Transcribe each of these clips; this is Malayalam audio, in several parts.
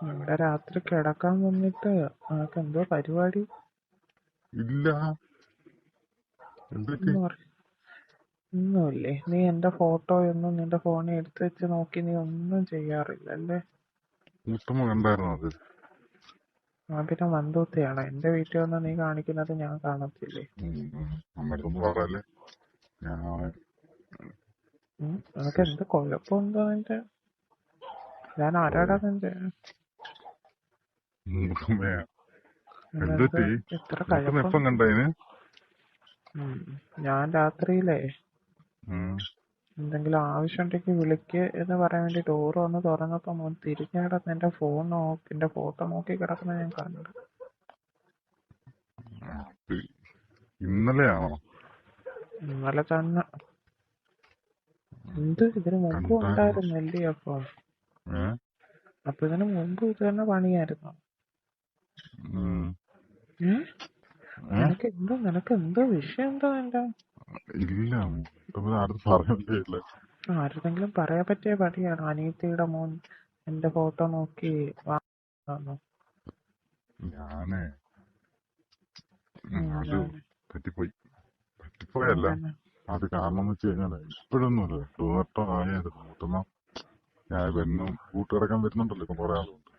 ഇവിടെ രാത്രി കിടക്കാൻ വന്നിട്ട് നിനക്ക് എന്തോ പരിപാടി ഇല്ല. എന്തൊക്കെ എന്ന് പറ ഒന്നുമില്ലേ? നീ എന്റെ ഫോട്ടോയൊന്നും നിന്റെ ഫോണിൽ എടുത്ത് വെച്ച് നോക്കി നീ ഒന്നും ചെയ്യാറില്ല അല്ലേ? മൂത്തമ്മ കണ്ടായിരുന്നോ അത്? പിന്നെ മന്ദൂത്തിയാണോ? എന്റെ വീട്ടിൽ വന്ന് നീ കാണിക്കുന്നത് ഞാൻ കാണത്തില്ലേ? അമ്മടുത്തൊന്നും പറയല്ലേ. ഞാൻ നിനക്ക് എന്ത് കുഴപ്പമുണ്ടോ നിന്റെ? ഞാൻ ആരാടാ നിന്റെ? മൂത്തമ്മയാ. നിനക്ക് എന്തൊറ്റി? എത്ര മൂത്തമ്മ എപ്പം കഴപ്പുണ്ട്? കണ്ടതിന്? ഞാൻ രാത്രിയിലേ ഉം. എന്തെങ്കിലും ആവശ്യമുണ്ടെങ്കിൽ വിളിക്ക് എന്ന് പറയാൻ വേണ്ടി ഡോറ് വന്ന് തുറന്നപ്പോ മോൻ തിരിഞ്ഞു കിടന്ന് എന്റെ ഫോൺ നോക്കി എന്റെ ഫോട്ടോ നോക്കി കിടക്കുന്ന ഞാൻ കണ്ടു. അത് ഇന്നലെയാണോ? ഇന്നലെ തന്നെ. എന്ത് ഇതിനു മുമ്പ് കണ്ടായിരുന്നു. ഉണ്ടായിരുന്നല്ലേ? ഏ? അപ്പൊ ഇതിനു മുമ്പ് ഇത് തന്നെ പണിയായിരുന്നു. ഉം. ഏ? നിനക്ക് എന്തോ വിഷയം എന്താ എന്റെ? ഇല്ല, മൂത്തമ്മ ആരും പറയണ്ടേ ഇല്ല. ആരുടെങ്കിലും പറയാൻ പറ്റിയ പണിയാണോ? അനിയത്തിയുടെ മോൻ എന്റെ ഫോട്ടോ നോക്കി വാങ്ങാന്നോ? ഞാനേ അത് ഞാൻ പറ്റിപ്പോയല്ല. അത് കാരണം എന്ന് വെച്ച് കഴിഞ്ഞാല് ഇപ്പോഴൊന്നുമില്ല, 2 വട്ടം ആയായിരുന്നു. മൂത്തമ്മ ഞാൻ കൂട്ടുകിടക്കാൻ വരുന്നുണ്ടല്ലോ ഇപ്പം കുറെ ആളുണ്ട്.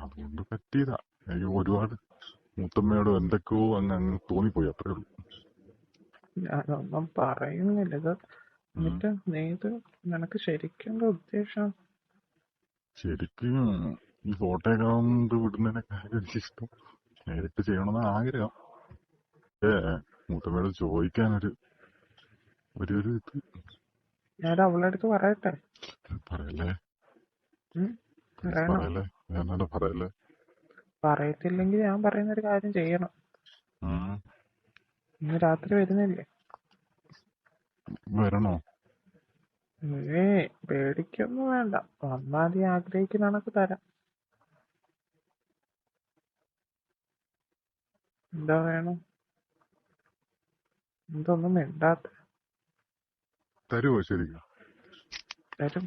അതുകൊണ്ട് പറ്റിയതാ. എനിക്ക് ഒരുപാട് മൂത്തമ്മയോട് എന്തൊക്കെയോ അങ്ങ് തോന്നിപ്പോയി, അത്രേ ഉള്ളൂ. ഞാനൊന്നും പറയുന്നില്ല. ഇത് എന്നിട്ട് നീ ഇത് നിനക്ക് ശരിക്കും ഉദ്ദേശം? ശരിക്കും ഈ ഫോട്ടോയൊക്കെ കൊണ്ട് വിടുന്നതിനെക്കാളും എനിക്കിഷ്ടം നേരിട്ട് ചെയ്യണമെന്ന് ആഗ്രഹം. മൂത്തമ്മയോട് ചോദിക്കാനൊരു ഇത് ഞാൻ അവളുടെ അടുത്ത് പറയട്ടെ? പറയല്ലേ, പറയണം. പറയല്ലേ, ഞാനോട് പറയല്ലേ. പറയത്തില്ലെങ്കിൽ ഞാൻ പറയുന്നൊരു കാര്യം ചെയ്യണം. ഇന്ന് രാത്രി വരുന്നില്ലേ? വരണോ? പേടിക്കൊന്നും വേണ്ട. വന്നാൽ നീ ആഗ്രഹിക്കുന്ന കണക്ക് തരാം. എന്താ വേണം? എന്തൊന്നും മിണ്ടാത്ത? തരുവോ ശരിക്കും? തരും.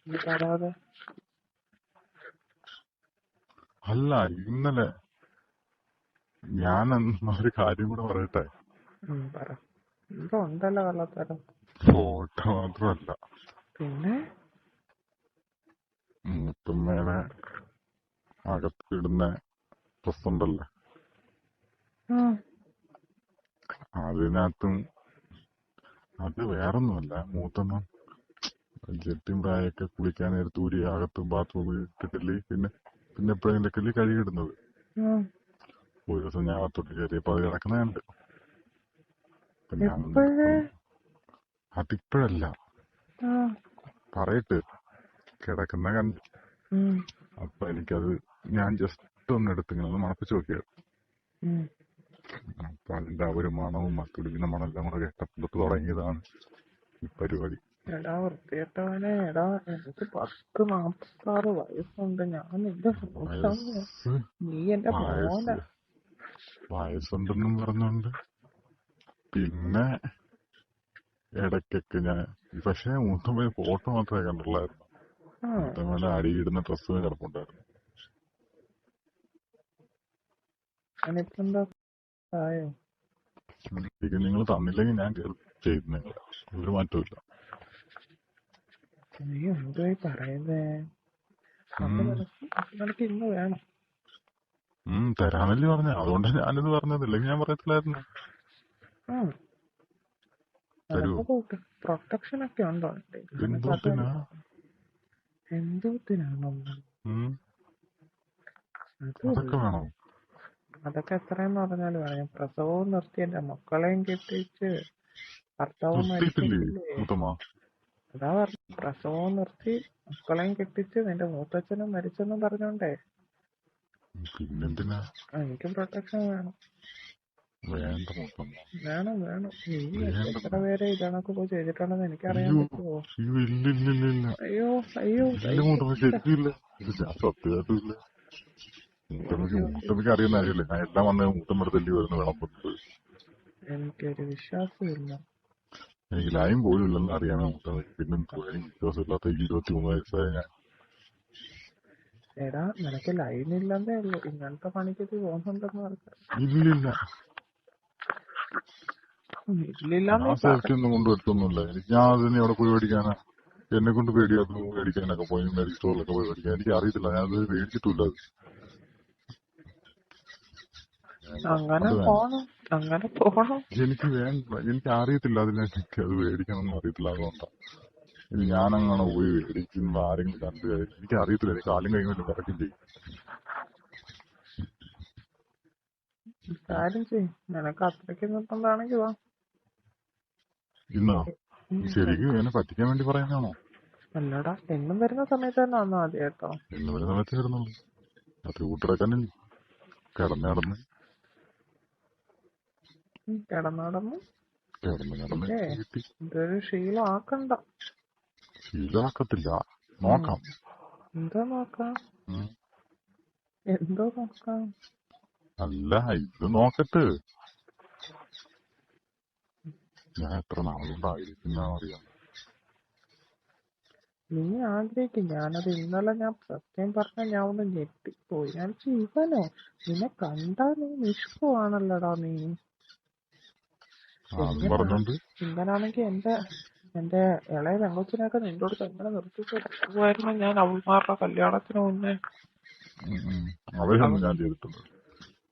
തരാതെ? അല്ല, ഇന്നലെ ഞാൻ ഒരു കാര്യം കൂടെ പറയട്ടെ. പറ. എന്തോ ഉണ്ടല്ലോ കള്ളത്തരം. ഫോട്ടോ മാത്രമല്ല, പിന്നെ മൂത്തമ്മയുടെ അകത്തിടുന്ന ഡ്രസ് ഉണ്ടല്ലോ, അതിനകത്തും അത് വേറൊന്നുമല്ല. മൂത്തമ്മ ജെട്ടിയും പ്രായൊക്കെ കുളിക്കാൻ നേരത്ത് ഊരി അകത്ത് ബാത്റൂമിൽ ഇട്ടിട്ടില്ലേ, പിന്നെ എപ്പോഴെങ്കിലൊക്കെ കഴുകിയിടുന്നത്. ഒരു ദിവസം ഞാൻ അകത്തോട്ട് കയറിയപ്പോ അത് കിടക്കുന്നതുണ്ട്. അതിപ്പോഴല്ല, പറയട്ട് കിടക്കുന്ന കണ്ട്. അപ്പൊ എനിക്കത് ഞാൻ ജസ്റ്റ് ഒന്ന് എടുത്തിങ്ങനെ ഒന്ന് മണപ്പിച്ച് നോക്കിയത്. അപ്പൊ അതിന്റെ ഒരു മണവും തുടിക്കുന്ന മണമെല്ലാം കൂടെ കേട്ടപ്പോൾ തുടങ്ങിയതാണ് ഈ പരിപാടി. എടാ വൃത്തികെട്ടവനെ, എടാ എനിക്ക് 10-46 വയസ്സുണ്ട്. ഞാൻ നിന്റെ നീ എന്റെ മോന. വയസ്സുണ്ടെന്നും പറഞ്ഞോണ്ട് പിന്നെ ഇടയ്ക്കൊക്കെ ഞാൻ പക്ഷേ മൂത്തമ്മ ഫോട്ടോ മാത്രമേ കണ്ടുള്ളായിരുന്നു. മൂത്തമ്മയുടെ അടിയിടുന്ന ഡ്രസ്സ് കിടപ്പുണ്ടായിരുന്നു. നിങ്ങൾ തന്നില്ലെങ്കിൽ ഞാൻ ചെയ്തു. നിങ്ങൾ ഒരു മാറ്റമില്ല. നീ എന്തായി പറയുന്നേ? നിനക്ക് ഇന്ന് വേണം? തരാനല്ലേ പറഞ്ഞ, അതുകൊണ്ട് ഞാനിത് പറഞ്ഞത്. ഇല്ലെങ്കിൽ ഞാൻ പറയത്തില്ലായിരുന്നു. പ്രൊട്ടക്ഷൻ ഒക്കെ ഉണ്ടോ? എന്തോത്തിനാണോ? അതൊക്കെ വേണോ? അതൊക്കെ എത്രയെന്ന് പറഞ്ഞാലും വേണം. പ്രസവവും നിർത്തി എന്റെ മക്കളെയും കെട്ടിച്ച് ഭർത്താവും മരിച്ചില്ലേ? അതാ പറഞ്ഞു, പ്രസവവും നിർത്തി മക്കളെയും കെട്ടിച്ച് നിന്റെ മൂത്തച്ഛനും മരിച്ചെന്നും പറഞ്ഞോണ്ടേ പിന്നെന്തിനാ? എനിക്കും പ്രൊട്ടക്ഷൻ വേണം. വേണം. നീ എത്ര പേരെ ഇതണക്ക് പോയി ചെയ്തിട്ടുണ്ടെന്ന് എനിക്കറിയാൻ പറ്റുമോ? അയ്യോ ശരിക്കില്ല. സത്യമായിട്ടില്ല. മൂത്തമ്മക്ക് അറിയുന്ന കാര്യമില്ല. ഞാൻ എല്ലാം വന്ന് മൂത്തമ്മയുടെ തല്ലി വരുന്ന വിളമ്പുന്നത്. എനിക്കൊരു വിശ്വാസമില്ല. എനിക്ക് ലൈൻ പോലും ഇല്ലെന്ന് അറിയാൻ മുത്തമ്മ. പിന്നെന്തുവാ എനിക്ക് വിശ്വാസമില്ലാത്ത 23 വയസ്സായ ഞാൻ. എടാ നിനക്ക് ലൈൻ ഇല്ലെന്നേ ഉള്ളൂ, ഇങ്ങനത്തെ പണിക്കൊക്കെ പോകുന്നുണ്ടെന്ന് പറഞ്ഞു. ഇല്ലില്ല, ഇല്ലില്ലാന്നേ ഞാൻ സേഫ്റ്റി ഒന്നും കൊണ്ടുവരുത്തൊന്നുമില്ല. ഞാൻ അതിന് എവിടെ പോയി മേടിക്കാനാ? എന്നെ കൊണ്ട് പേടിയാക്കും മേടിക്കാനൊക്കെ പോയി, മെഡിക്കൽ സ്റ്റോറിലൊക്കെ പോയി മേടിക്കാൻ. എനിക്ക് അറിയത്തില്ല, ഞാനത് മേടിച്ചിട്ടില്ല. അങ്ങനെ പോണം, അങ്ങനെ പോണം. എനിക്ക് വേണ്ട, എനിക്ക് അറിയത്തില്ല അതിനെനിക്ക് അത് മേടിക്കണമെന്ന് അറിയത്തില്ല. അതുകൊണ്ടാണ് ഞാനങ്ങനെ പോയി മേടിക്കുമ്പോ ആരെങ്കിലും കണ്ടു കഴിഞ്ഞാൽ എനിക്ക് അറിയത്തില്ല, എനിക്ക് കാലും കൈ കൊണ്ട് വിറയ്ക്കും ചെയ്യും. കാര്യം ചെയ്യും, നിനക്ക് അത്രയ്ക്ക് നിർബന്ധമാണെങ്കിൽ വാ. ഇന്നോ? ശരിക്കും എന്നെ പറ്റിക്കാൻ വേണ്ടി പറയുന്നതാണോ? അല്ലടാ, എന്നും വരുന്ന സമയത്ത് തന്നെ വന്നാൽ മതി കേട്ടോ. എന്നും വരുന്ന സമയത്ത് വരുന്നുള്ളൂ. അത് കൂട്ടിടക്കാനല്ലേ കിടന്ന് ഇതൊരു ശീലമാക്കണ്ട. ശീലമാക്കത്തില്ല, നോക്കാം. എന്തോ നോക്കാം? എന്തോ നോക്കാം? അല്ല, ഇത് നോക്കട്ട്. ഞാൻ എത്ര നാളുകൊണ്ടായിരിക്കുന്ന അറിയാം. നീ ആഗ്രഹിക്കും. ഞാനത് ഇന്നലെ ഞാൻ സത്യം പറഞ്ഞ ഞാൻ ഒന്ന് ഞെട്ടിപ്പോയി. ഞാൻ ഇവനോ നിന്നെ കണ്ടാ നീ നിഷ്കുവാണല്ലോടാ നീ. ഇങ്ങനാണെങ്കി എന്റെ ഇളയ പെങ്കൊച്ചിനെയൊക്കെ നിന്റെ അടുത്ത് എങ്ങനെ നിർത്തിച്ചു പോകുമായിരുന്നു ഞാൻ അവൾമാരുടെ കല്യാണത്തിന് മുന്നേ.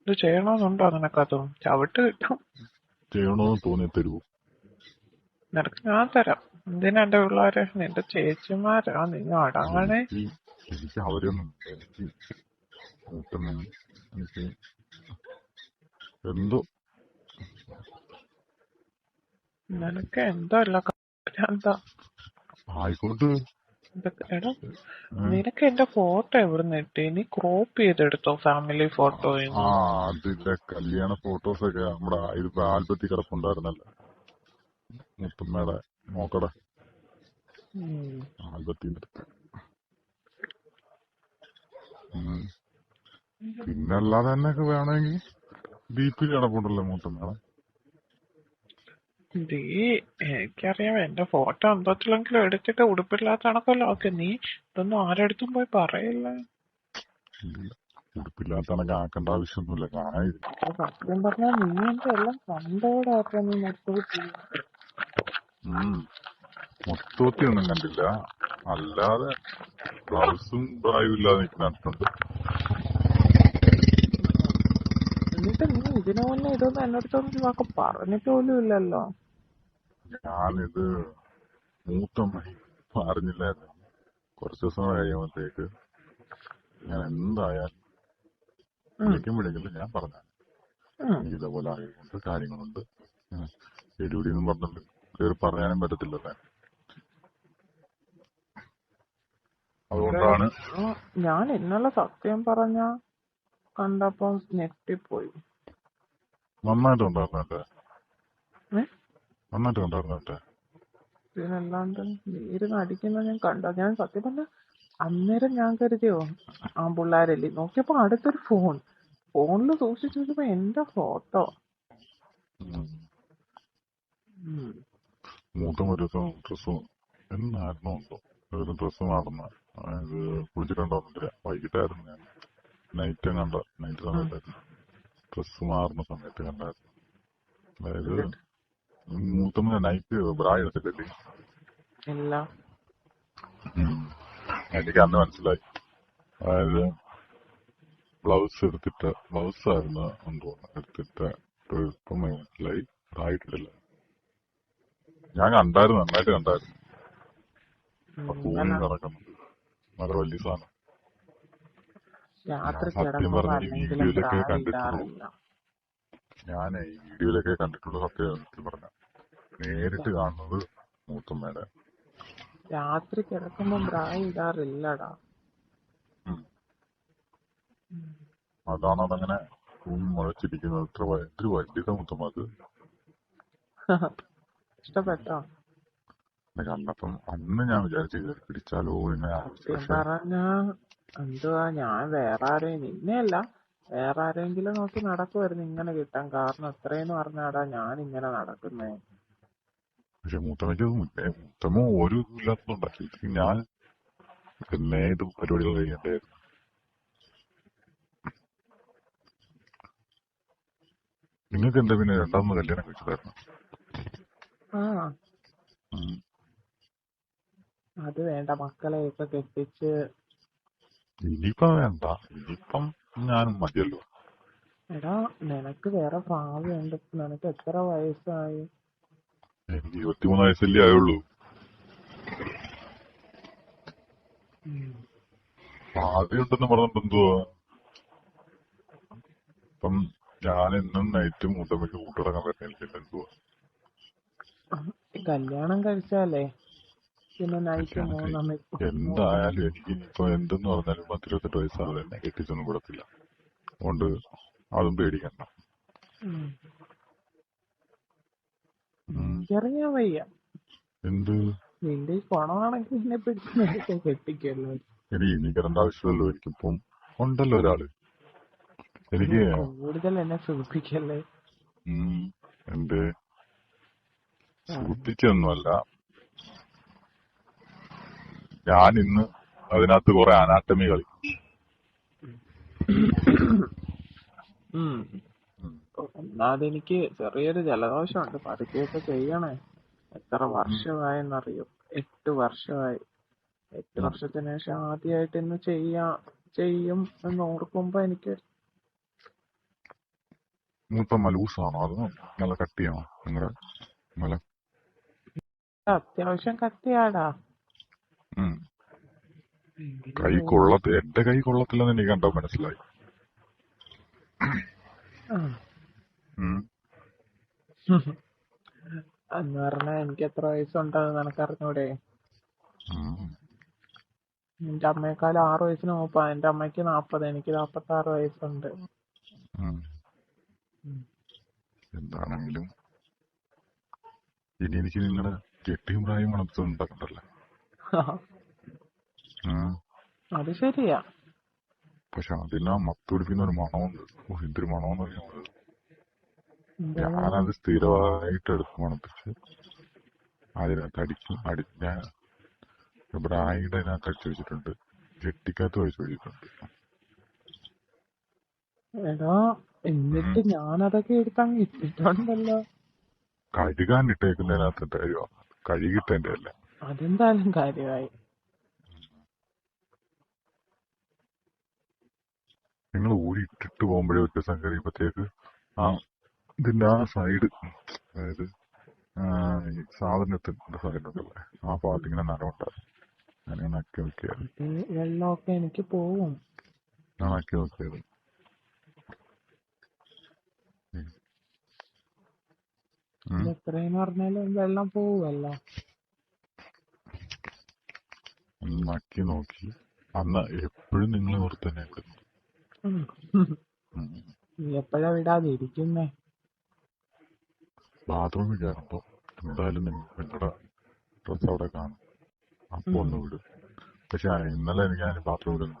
ഇത് ചെയ്യണമെന്നുണ്ടോ നിനക്കതും? ചവിട്ട് കിട്ടും. ചെയ്യണമെന്ന് തോന്നി തരുമോ? നിനക്ക് ഞാൻ തരാം. എന്തിനാ എന്റെ പിള്ളേരെ? നിന്റെ ചേച്ചിമാരാ, നീ അടങ്ങണേ. എനിക്ക് അവരൊന്നും എനിക്ക് എന്തോ നിനക്ക് എന്തോ അല്ല എന്താ ആയിക്കോട്ട്. എടാ നിനക്ക് എന്റെ ഫോട്ടോ എവിടുന്ന് കിട്ടി? നീ ക്രോപ്പ് ചെയ്തെടുത്തോ ഫാമിലി ഫോട്ടോ? അതിന്റെ കല്യാണ ഫോട്ടോസൊക്കെ നമ്മുടെ ഇത് ആൽബത്തിൽ കിടപ്പുണ്ടായിരുന്നല്ലോ, മുത്തമ്മയുടെ നോക്കടെ ആൽബത്തിന്റെ അടുത്ത്. പിന്നെ അല്ലാതെ തന്നെ വേണമെങ്കിൽ ഡീപ്പിൽ കിടപ്പുണ്ടല്ലോ മുത്തമ്മയുടെ. എനിക്കറിയാം, എന്റെ ഫോട്ടോ എന്തോത്തിലെങ്കിലും എടുത്തിട്ട് ഉടുപ്പില്ലാത്ത കണക്കല്ലോ. ഓക്കെ, നീ ഇതൊന്നും ആരെടുത്തും പോയി പറയില്ല. ഉടുപ്പില്ലാത്ത കണക്ക് ആക്കേണ്ട ആവശ്യമൊന്നുമില്ല. സത്യം പറഞ്ഞാൽ നീ എന്റെ എല്ലാം കണ്ടോടാ. നീ മൊത്തത്തിൽ ഒന്നും കണ്ടില്ല, അല്ലാതെ ബ്ലൗസും ബ്രായും ഇല്ലാതെ നിൽക്കുന്നുണ്ട്. എന്നിട്ട് നീ ഇതിനു മുന്നേ ഇതൊന്നും എന്നോടത്തൊന്നും വാക്ക് പറഞ്ഞിട്ട് പോലും ഇല്ലല്ലോ. ഞാനിത് മൂത്തമ്മ അറിഞ്ഞില്ലായിരുന്നു. കുറച്ചു ദിവസം കഴിയുമ്പോഴത്തേക്ക് ഞാൻ എന്തായാലും വിളിക്കുമ്പോഴെങ്കിലും ഞാൻ പറഞ്ഞു ഇതേപോലെ ആയതുകൊണ്ട് കാര്യങ്ങളുണ്ട്. എടിപിടിയൊന്നും പറഞ്ഞിട്ട് കയറി പറയാനും പറ്റത്തില്ലല്ലേ. അതുകൊണ്ടാണ് ഞാൻ ഇന്നലെ സത്യം പറഞ്ഞ കണ്ടപ്പം ഞെട്ടിപ്പോയി. നന്നായിട്ടുണ്ടായിരുന്നല്ലേ? നന്നായിട്ടുണ്ടായിരുന്നല്ലേ? ഇതിനല്ലാണ്ട് നീരുന്ന് അടിക്കുന്ന ഞാൻ കണ്ട. ഞാൻ സത്യം പറഞ്ഞ അന്നേരം ഞാൻ കരുതിയോ ആ പിള്ളേരല്ലേ, നോക്കിയപ്പോ അടുത്തൊരു ഫോണില് സൂക്ഷിച്ചു വെച്ചപ്പോ എന്റെ ഫോട്ടോ. മൂത്തം ഒരു ദിവസം ഡ്രസ്സ് എന്നായിരുന്നു ഉണ്ടോ ഒരു ഡ്രസ്സ് മാറുന്ന ഇത് കുളിച്ചിട്ടുണ്ടോന്നില്ല. വൈകിട്ടായിരുന്നു, ഞാൻ നൈറ്റ് സമയത്തായിരുന്നു ഡ്രസ്സ് മാറുന്ന സമയത്ത് കണ്ടായിരുന്നു. അതായത് മൂത്തമ്മ നൈറ്റ് ബ്രാ എടുത്തിട്ടില്ലേ? ഇല്ല, എനിക്ക് അന്ന് മനസ്സിലായി. അതായത് ബ്ലൗസ് ആയിരുന്നു എന്തോ എടുത്തിട്ട് ഇപ്പം മനസ്സിലായി ബ്രായിട്ടില്ല. ഞാൻ കണ്ടായിരുന്നു, നന്നായിട്ട് കണ്ടായിരുന്നു. തൂങ്ങി കിടക്കുന്നത് നല്ല വലിയ സാധനം. സത്യം പറഞ്ഞ ഈ വീഡിയോയിലൊക്കെ കണ്ടിട്ടുള്ളൂ. ഞാൻ ഈ വീഡിയോയിലൊക്കെ കണ്ടിട്ടുള്ളൂ. സത്യം പറഞ്ഞ നേരിട്ട് കാണുന്നത് മൂത്തമ്മയുടെ. രാത്രി കിടക്കുമ്പോ ബ്രാ ഇടാറില്ലടാ. അതാണ് അതങ്ങനെ മുളച്ചിരിക്കുന്നത്. ഇത്ര വലിയ മൂത്തമ്മ അത് ഇഷ്ടപ്പെട്ടോ? കണ്ടപ്പം അന്ന് ഞാൻ വിചാരിച്ചു കയറി പിടിച്ചാലോ എന്ന്. പറഞ്ഞ എന്തുവാ, ഞാൻ വേറെ ആരെയും നിന്നെയല്ല വേറെ ആരെങ്കിലും നോക്കി നടക്കുമായിരുന്നു ഇങ്ങനെ കിട്ടാൻ. കാരണം എത്രയെന്ന് പറഞ്ഞാടാ ഞാൻ ഇങ്ങനെ നടക്കുന്നേ. പക്ഷെ മൂത്തമ്മയ്ക്ക് മൂത്തമ്മ ഒരു ഇല്ലാത്തതുണ്ടാക്കി ഞാൻ പിന്നെ ഇത് പരിപാടികൾ കഴിയണ്ടായിരുന്നു. നിങ്ങൾക്ക് എന്താ പിന്നെ രണ്ടാമത് കല്യാണം കഴിച്ചതായിരുന്നു? അത് വേണ്ട, മക്കളെയൊക്കെ കെട്ടിച്ച്. ഇനിയിപ്പം വേണ്ട, ഇനിയിപ്പം ഞാനും മതിയല്ലോ. എടാ, നിനക്ക് വേറെ ഭാവിയുണ്ട്. നിനക്ക് എത്ര വയസ്സായി? എനിക്ക് 23 വയസ്സല്ലേ ആയുള്ളൂ. ഭാവിയുണ്ടെന്ന് പറഞ്ഞിട്ട് എന്തുവാ? ഇപ്പം ഞാൻ എന്നും നൈറ്റ് മൂത്തമ്മയ്ക്ക് കൂട്ടിടക്കാൻ പറ്റില്ല. എന്തുവാ കല്യാണം കഴിച്ചാലേ പിന്നെ നൈറ്റ് എന്തായാലും എനിക്ക് ഇനിയിപ്പോ എന്തെന്ന് പറഞ്ഞാലും 28 വയസ്സാവും, എന്നെ കെട്ടിച്ചൊന്നും കൊടുത്തില്ല. അതുകൊണ്ട് അതും പേടിക്കണ്ട. എനിക്കറിയാൻ വയ്യ. എന്ത് നിന്റെ ഈ പണമാണെങ്കിൽ എന്നെ പിടിച്ച് കെട്ടിക്കല്ലോ. എനിക്ക് തരേണ്ട ആവശ്യമല്ലോ. എനിക്കിപ്പം ഉണ്ടല്ലോ ഒരാള്. എനിക്ക് കൂടുതൽ എന്നെ സുഖിപ്പിക്കല്ലേ. എന്ത് സുഖിപ്പിക്കൊന്നുമല്ല, ഞാൻ ഇന്ന് അതിനകത്ത് കുറെ അനാട്ടമി കളി. അതെനിക്ക് ചെറിയൊരു ജലദോഷമുണ്ട്, പതുക്കെയൊക്കെ ചെയ്യണേ. എത്ര വർഷമായെന്നറിയോ? 8 വർഷമായി. 8 വർഷത്തിന് ശേഷം ആദ്യമായിട്ട് ഇന്ന് ചെയ്യും എന്ന് ഓർക്കുമ്പോ എനിക്ക് മൂത്തമ്മ ലൂസാണോ അതോ നല്ല കട്ടിയാണോ നിങ്ങളുടെ മല? അത്യാവശ്യം കട്ടിയാടാ. എന്റെ കൈ കൊള്ളത്തില്ലെന്ന് എനിക്ക് കണ്ടോ മനസ്സിലായി. എന്ന് പറഞ്ഞാ എനിക്ക് എത്ര വയസ്സുണ്ടെന്ന് നിനക്കറിഞ്ഞൂടെ? എന്റെ അമ്മയെക്കാൾ 6 വയസ്സിന് മൂപ്പാ. എന്റെ അമ്മയ്ക്ക് 40, എനിക്ക് 46 വയസ്സുണ്ട്. എന്താണെങ്കിലും ഇനി എനിക്ക് നിങ്ങളുടെ കെട്ടിയും പ്രായം ഉണ്ടാക്കണ്ടല്ലേ? അത് ശരിയാ. പക്ഷെ അതിനാ മത്തുപിടിക്കുന്ന ഒരു മണമുണ്ട്. എന്തൊരു മണമെന്ന് അറിയാമോ? ഞാനത് സ്ഥിരമായിട്ട് എടുത്ത് മണപ്പിച്ച് അതിനകത്ത് ഞാൻ ബ്രായിയുടെ അതിനകത്ത് അടിച്ചു വെച്ചിട്ടുണ്ട്, ചെട്ടിക്കകത്ത് വെച്ച് വെച്ചിട്ടുണ്ട്. എടാ, എന്നിട്ട് ഞാനതൊക്കെ എടുത്തങ്ങ് ഇട്ടിട്ടുണ്ടല്ലോ. കഴുകാൻ ഇട്ടേക്കുന്നതിനകത്ത് കാര്യമാണ്, കഴുകിട്ടതിന്റെ അല്ല. അതെന്തായാലും കാര്യമായി. നിങ്ങൾ ഊരി ഇട്ടിട്ട് പോകുമ്പോഴേ വ്യത്യാസം കഴിയുമ്പോഴത്തേക്ക് ഇതിന്റെ ആ സൈഡ്, അതായത് സാധനത്തിന്റെ സൈഡുണ്ടല്ലേ, ആ ഭാഗത്ത് ഇങ്ങനെ നനവുണ്ടാകും. അങ്ങനെ നക്കി നോക്കിയാൽ വെള്ളമൊക്കെ എനിക്ക് പോവും. നക്കി നോക്കിയത് എത്രയെന്ന് പറഞ്ഞാലും വെള്ളം പോവുമല്ലോ. നക്കി നോക്കി. അന്ന് എപ്പോഴും നിങ്ങൾ ഓർത്ത് തന്നെ വിടുന്നു. നീ എപ്പോഴാ വിടാതെ ഇരിക്കുന്നേ? ബാത്റൂമിൽ കയറുമ്പോ എന്തായാലും നിങ്ങളുടെ ഡ്രസ് അവിടെ കാണും, അപ്പൊ ഒന്ന് വിടും. പക്ഷെ ഇന്നലെ ഞാൻ ബാത്റൂമിൽ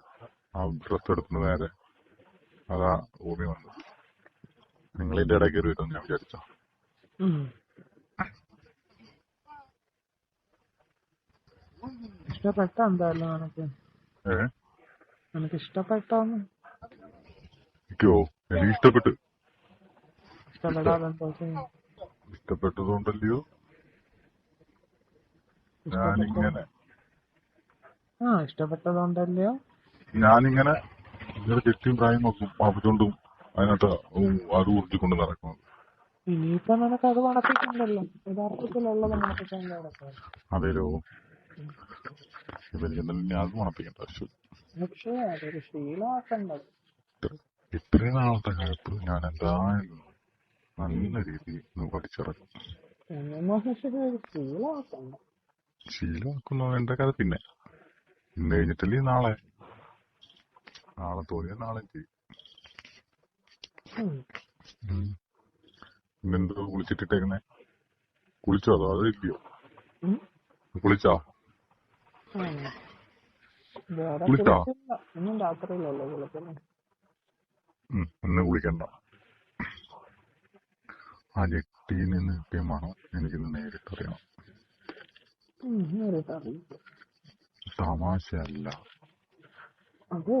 ആ ഡ്രസ് എടുക്കുന്ന നേരെ അതാ ഭൂമി വന്നു. നിങ്ങളിന്റെ ഇടയിൽ കയറി വരുമെന്ന് ഞാൻ വിചാരിച്ചോ. ഇഷ്ടപ്പെട്ടോ എന്തായാലും നിനക്ക്? നിനക്ക് ഇഷ്ടപ്പെട്ടോന്ന്? എനിക്ക് ഇഷ്ടപ്പെട്ടു. ഇഷ്ടപ്പെട്ടതുകൊണ്ടല്ലയോ ഞാനിങ്ങനെ ഇഷ്ടപ്പെട്ടതുകൊണ്ടല്ലയോ ഞാനിങ്ങനെ ചുറ്റും പ്രായം നോക്കും, പാപ്പത്തോണ്ടും അതിനകത്ത് അത് ഊർത്തിക്കൊണ്ട് നടക്കും. ഇനിയിപ്പോ നിനക്ക് അത് മണപ്പിക്കണ്ടല്ലോ, യഥാർത്ഥത്തിലുള്ളത് മണപ്പിക്കാനല്ലോ. അതേലോ, ഞാൻ അത് മണപ്പിക്കണ്ട ആവശ്യം. പക്ഷേ അതൊരു ശീലമാക്കണ്ടത്. ഇത്രയും നാളത്തെ കാലത്ത് ഞാൻ എന്തായാലും നല്ല രീതിയിൽ പഠിച്ചിറക്കും. ശീലമാക്കുന്ന എന്റെ കഥ. പിന്നെ ഇന്ന് കഴിഞ്ഞിട്ടല്ലേ നാളെ തോന്നിയ നാളെ ചെയ്യും. ഇന്നെന്തോ കുളിച്ചിട്ടിട്ടേക്കുന്നേ? കുളിച്ചോ അതോ അത് ഇല്ലയോ? കുളിച്ചോ? ഇന്ന് കുളിക്കണ്ട. ആ ജെട്ടിയിൽ നിന്ന് കിട്ടിയ മണം എനിക്കിന്ന് നേരിട്ടറിയണം. തമാശയല്ല. അതെ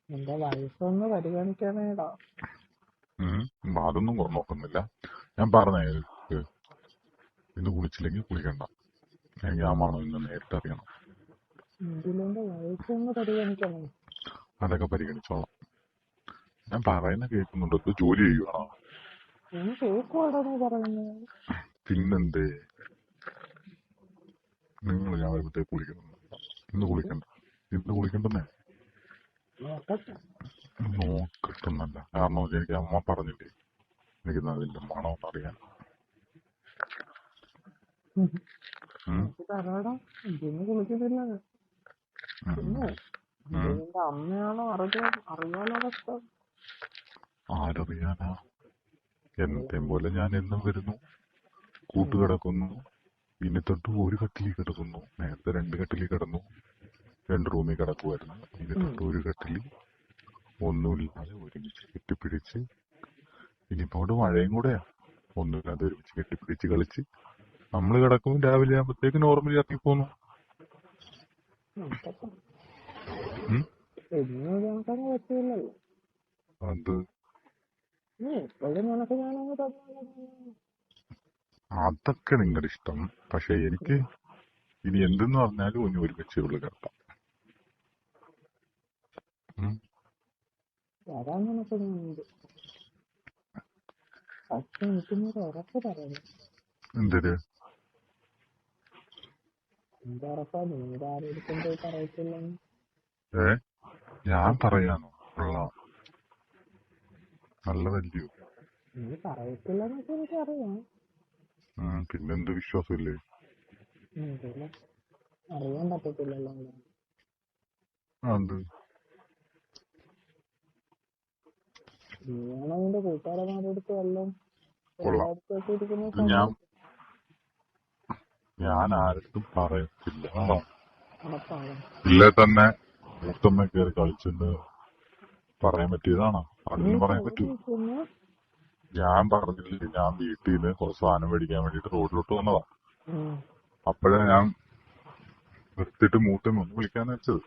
എന്റെ വയസ്സൊന്ന് പരിഗണിക്കണേടാ. അതൊന്നും നോക്കുന്നില്ല. ഞാൻ പറഞ്ഞേ ഇന്ന് കുളിച്ചില്ലെങ്കിൽ കുളിക്കണ്ട. എനിക്ക് ആ മണം ഇന്ന് നേരിട്ട് അറിയണം. എന്റെ വയസ്സൊന്ന് പരിഗണിക്കണം. അതൊക്കെ പരിഗണിച്ചോളാം. ഞാൻ പറയുന്ന കേൾക്കുന്നുണ്ട്. ഇത് ജോലി ചെയ്യുവാണോ? കേൾക്കുവാടോ നീ പറയുന്നത്. പിന്നെന്തേ നിങ്ങൾ ഞാൻ വരുമ്പത്തേക്ക് കുളിക്കുന്നുണ്ട്. ഇന്ന് കുളിക്കണ്ട. ഇന്ന് കുളിക്കണ്ടെന്നേ. നോക്കട്ടെന്നല്ല. കാരണം എനിക്ക് അമ്മ പറഞ്ഞില്ലേ എനിക്ക് അതിന്റെ മണം അറിയാൻ. കുളിക്കുന്നില്ല. അമ്മയാണോ അറിയാനോ? ആരറിയാനാ? എന്നത്തെ പോലെ ഞാൻ എന്നും വരുന്നു, കൂട്ടുകിടക്കുന്നു. ഇനി തൊട്ട് ഒരു കട്ടിലിൽ കിടക്കുന്നു. നേരത്തെ 2 കട്ടിലിൽ കിടന്നു, 2 റൂമിൽ കിടക്കുമായിരുന്നു. ഇനി തൊട്ട് ഒരു കട്ടിലിൽ ഒന്നുമില്ലാതെ ഒരുമിച്ച് കെട്ടിപ്പിടിച്ച്. ഇനിയിപ്പോ അവിടെ മഴയും കൂടെയാ. ഒന്നുമില്ലാതെ ഒരുമിച്ച് കെട്ടിപ്പിടിച്ച് കളിച്ച് നമ്മള് കിടക്കും. രാവിലെ ആകുമ്പോഴത്തേക്ക് നോർമലി ഇറങ്ങിപ്പോന്നു. അത് അതൊക്കെ നിങ്ങളുടെ ഇഷ്ടം. പക്ഷെ എനിക്ക് ഇനി എന്തെന്ന് പറഞ്ഞാലും ഇനി ഒരുമിച്ച് ഉള്ളു കിടത്താം. എന്തൊരു ഞാൻ പറയാനോ? കൊള്ളാം, നല്ലതല്ലയോ? പിന്നെന്ത് വിശ്വാസമില്ലേ? അറിയാൻ പറ്റത്തില്ലല്ലോ. നീയാണതിന്റെ കൂട്ടുകാരന്മാരെടുത്ത് വല്ലതും ഞാൻ ആർക്കും പറയത്തില്ല. ഇല്ലേ തന്നെ മൂത്തമ്മ കയറി കളിച്ചെന്ന് പറയാൻ പറ്റിയതാണോ? അതിന് പറയാൻ പറ്റൂ. ഞാൻ പറഞ്ഞില്ലേ, ഞാൻ വീട്ടിൽ നിന്ന് കുറച്ച് സാധനം മേടിക്കാൻ വേണ്ടിട്ട് റോഡിലോട്ട് വന്നതാ. അപ്പോഴാ ഞാൻ നിർത്തിയിട്ട് മൂത്തമ്മ ഒന്ന് വിളിക്കാന്ന് വെച്ചത്.